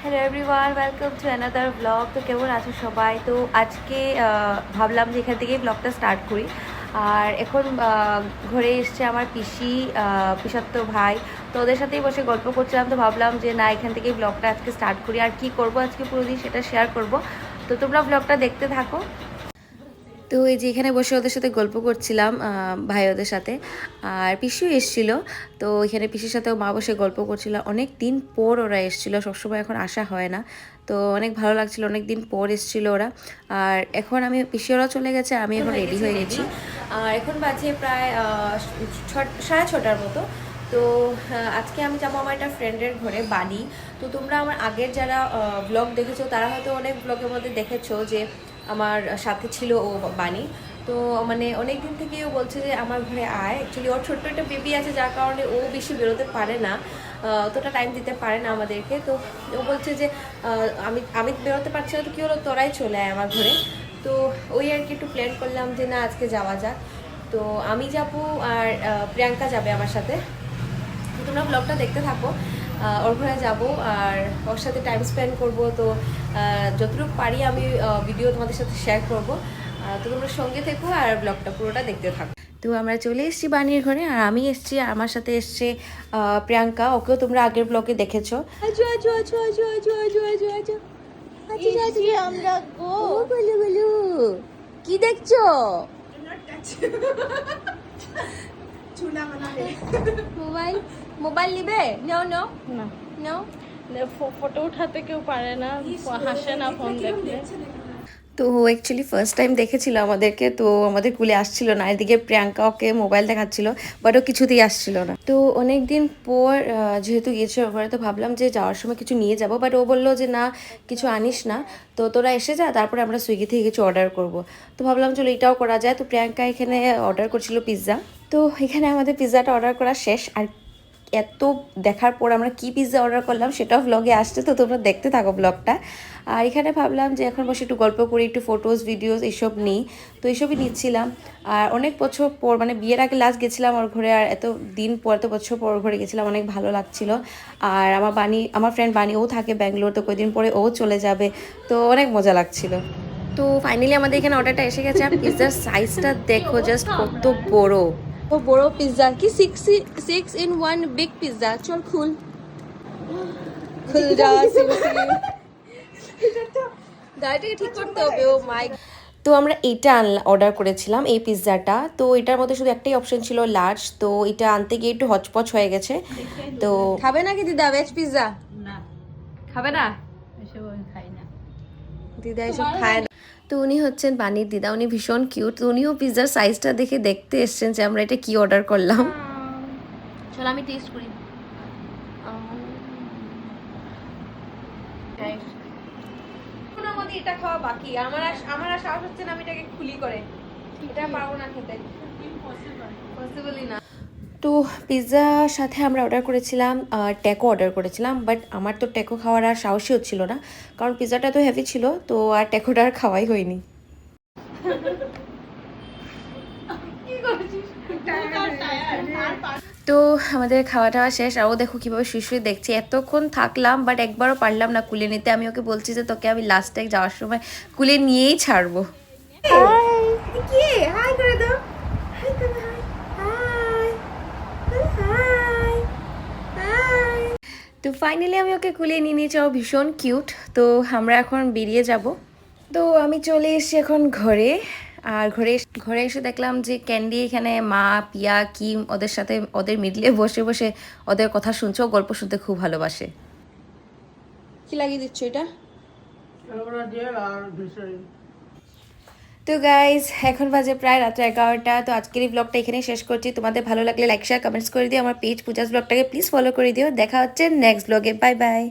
Hello everyone, welcome to another blog. তো কেমন আছো সবাই? তো আজকে ভাবলাম যে এখান থেকেই ব্লগটা স্টার্ট করি। আর এখন ঘরে এসছে আমার পিসি, পিসাত্তো ভাই। তো ওদের সাথেই বসে গল্প করছিলাম, তো ভাবলাম যে না, এখান থেকেই ব্লগটা আজকে স্টার্ট করি। আর কি করব আজকে পুরো দিন সেটা শেয়ার করব। তো তোমরা ব্লগটা দেখতে থাকো। তো এই যে এখানে বসে ওদের সাথে গল্প করছিলাম, ভাই ওদের সাথে। আর পিসিও এসছিল। তো এখানে পিসির সাথেও মা বসে গল্প করছিল। অনেক দিন পর ওরা এসছিল, সবসময় এখন আসা হয় না। তো অনেক ভালো লাগছিল, অনেক দিন পর এসছিল ওরা। আর এখন আমি পিসি ওরা চলে গেছে, আমি এখন রেডি হয়ে গেছি। আর এখন বাজে প্রায় 6:30 মতো। তো আজকে আমি যাবো আমার একটা ফ্রেন্ডের ঘরে, বাড়ি। তো তোমরা আমার আগের যারা ব্লগ দেখেছো তারা হয়তো অনেক ব্লগের মধ্যে দেখেছো যে আমার সাথে ছিল ও বানি। তো মানে অনেক দিন থেকেই ও বলছে যে আমার ঘরে আয়। অ্যাকচুয়ালি ওর ছোট্ট একটা বেবি আছে, যার কারণে ও বেশি বেরোতে পারে না, অতটা টাইম দিতে পারে না আমাদেরকে। তো ও বলছে যে আমি আমি বেরোতে পারছি না, তো কী হলো, তোরাই চলে আয় আমার ঘরে। তো ওই আর কি একটু প্ল্যান করলাম যে না, আজকে যাওয়া যাক। তো আমি যাব আর প্রিয়াঙ্কা যাবে আমার সাথে। তো তোমরা ব্লগটা দেখতে থাকো। ওর ঘরে যাব আর ওর সাথে টাইম স্পেন্ড করব। তো যতটুকু পারি আমি ভিডিও তোমাদের সাথে শেয়ার করব। তো তোমরা সঙ্গে থেকো আর ব্লগটা পুরোটা দেখতে থাকো। তো আমরা চলে এসেছি বানির ঘরে, আর আমি এসেছি, আর আমার সাথে এসছে প্রিয়াঙ্কা। ওকেও তোমরা আগের ব্লগে দেখেছো। আমরা কি দেখছো? মোবাইল মোবাইল নিবে? নো নো না, নো। ফটো উঠাতে কেউ পারে না, হাসে না ফোন দেখলে। তো ও অ্যাকচুয়ালি ফার্স্ট টাইম দেখেছিল আমাদেরকে, তো আমাদের কুলে আসছিল না। এদিকে প্রিয়াঙ্কা ওকে মোবাইল দেখাচ্ছিল, বাট ও কিছুতেই আসছিল না। তো অনেক দিন পর যেহেতু গিয়েছে ওখানে, তো ভাবলাম যে যাওয়ার সময় কিছু নিয়ে যাব, বাট ও বললো যে না, কিছু আনিস না। তো তোরা এসে যা, তারপরে আমরা সুইগি থেকে কিছু অর্ডার করব। তো ভাবলাম চলো এটাও করা যায়। তো প্রিয়াঙ্কা এখানে অর্ডার করছিল পিৎজা। তো এখানে আমাদের পিৎজাটা অর্ডার করা শেষ। আর এত দেখার পর আমরা কি পিৎজা অর্ডার করলাম সেটাও ব্লগে আসছে, তো তোমরা দেখতে থাকো ব্লগটা। আর এখানে ভাবলাম যে এখন বসে একটু গল্প করি, একটু ফটোস ভিডিওস এইসব নিই। তো এইসবই নিচ্ছিলাম। আর অনেক বছর পর, মানে বিয়ের আগে লাস্ট গেছিলাম ওর ঘরে, আর এত দিন পর, এত বছর পর ওর ঘরে গেছিলাম, অনেক ভালো লাগছিল। আর আমার ফ্রেন্ড বানি, ও থাকে ব্যাঙ্গালোর, তো কয়েকদিন পরে ও চলে যাবে। তো অনেক মজা লাগছিল। তো ফাইনালি আমাদের এখানে অর্ডারটা এসে গেছে। আর পিৎজার সাইজটা দেখো জাস্ট কত বড়। ও বড় পিৎজা কি 6 in 1 বিগ পিৎজা। চল খুল খুল যা গাড়িটাকে ঠিক করতে হবে। ও মাই। তো আমরা এইটা অর্ডার করেছিলাম, এই পিৎজাটা। তো এটার মধ্যে শুধু একটাই অপশন ছিল, লার্জ। তো এটা আনতে গিয়ে একটু হচপচ হয়ে গেছে। তো খাবে নাকি দিদা ভেজ পিৎজা? না, খাবে না এসব আমি খাই না। দিদা, এসব খায় না। তো উনি হচ্ছেন বানির দিদা, উনি ভীষণ কিউট। তো উনিও পিৎজার সাইজটা দেখে দেখতে এসছেন যে আমরা এটা কি অর্ডার করলাম। চল আমি টেস্ট করি। এটা খাওয়া বাকি। আমার আর সাহস হচ্ছে না, আমি এটাকে খুলি করে। এটা পারবো না খেতে, পসিবলই না। তো পিৎজার সাথে আমরা অর্ডার করেছিলাম ট্যাকো অর্ডার করেছিলাম, বাট আমার তো ট্যাকো খাওয়ার আর সাহসই হচ্ছিল না, কারণ পিৎজাটা তো হেভি ছিল। তো আর ট্যাকোটা আর খাওয়াই হয়নি। তো আমাদের খাওয়া টাওয়া শেষ। আর ও দেখো কীভাবে শুয়ে শুয়ে দেখছি। এতক্ষণ থাকলাম, বাট একবারও পারলাম না কুলে নিতে। আমি ওকে বলছি যে তোকে আমি লাস্টে যাওয়ার সময় কুলে নিয়েই ছাড়বো। হাই করে দাও, হাই করে, হাই হাই হাই। তো ফাইনালি আমি ওকে কুলে নিয়ে নিয়েছি, ও ভীষণ কিউট। তো আমরা এখন বেরিয়ে যাব। তো আমি চলে এসেছি এখন ঘরে। আর ঘরে এসে দেখলাম যে ক্যান্ডি এখানে মা, পিয়া, কিম ওদের সাথে ওদের মিডলে বসে বসে ওদের কথা শুনছে। ও গল্প শুনতে খুব ভালোবাসে। কি লাগিয়ে দিচ্ছ এটা? তো গাইজ, এখন বাজে প্রায় রাত 11টা। তো আজকের এই ব্লগটা এখানেই শেষ করছি। তোমাদের ভালো লাগলে লাইক শেয়ার কমেন্টস করে দিও। আমার পেজ পূজাস ব্লগটাকে প্লিজ ফলো করে দিও। দেখা হচ্ছে নেক্সট ব্লগে। Bye bye.